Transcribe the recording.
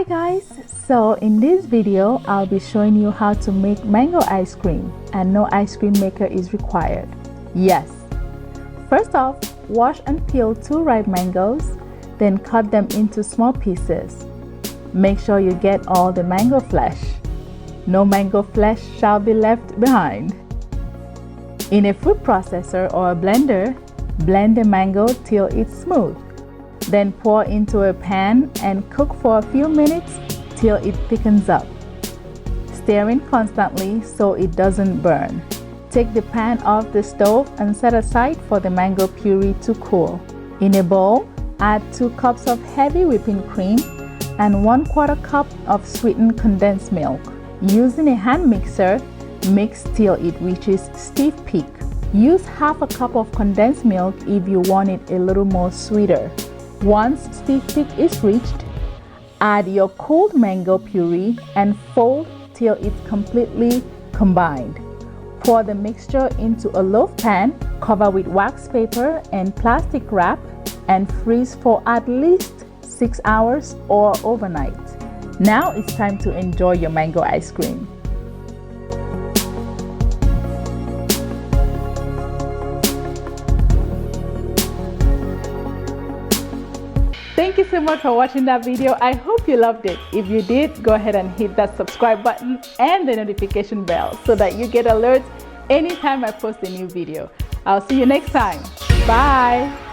Hi guys, so in this video I'll be showing you how to make mango ice cream, and no ice cream maker is required. Yes. First off, wash and peel 2 ripe mangoes, then cut them into small pieces. Make sure you get all the mango flesh. No mango flesh shall be left behind. In a food processor or a blender, blend the mango till it's smooth. Then pour into a pan and cook for a few minutes till it thickens up, stirring constantly so it doesn't burn. Take the pan off the stove and set aside for the mango puree to cool. In a bowl, add 2 cups of heavy whipping cream and 1/4 cup of sweetened condensed milk. Using a hand mixer, mix till it reaches stiff peak. Use half a cup of condensed milk if you want it a little more sweeter. Once stiff peak is reached, add your cooled mango puree and fold till it's completely combined. Pour the mixture into a loaf pan, cover with wax paper and plastic wrap, and freeze for at least 6 hours or overnight. Now it's time to enjoy your mango ice cream. Thank you so much for watching that video. I hope you loved it. If you did, go ahead and hit that subscribe button and the notification bell so that you get alerts anytime I post a new video. I'll see you next time. Bye.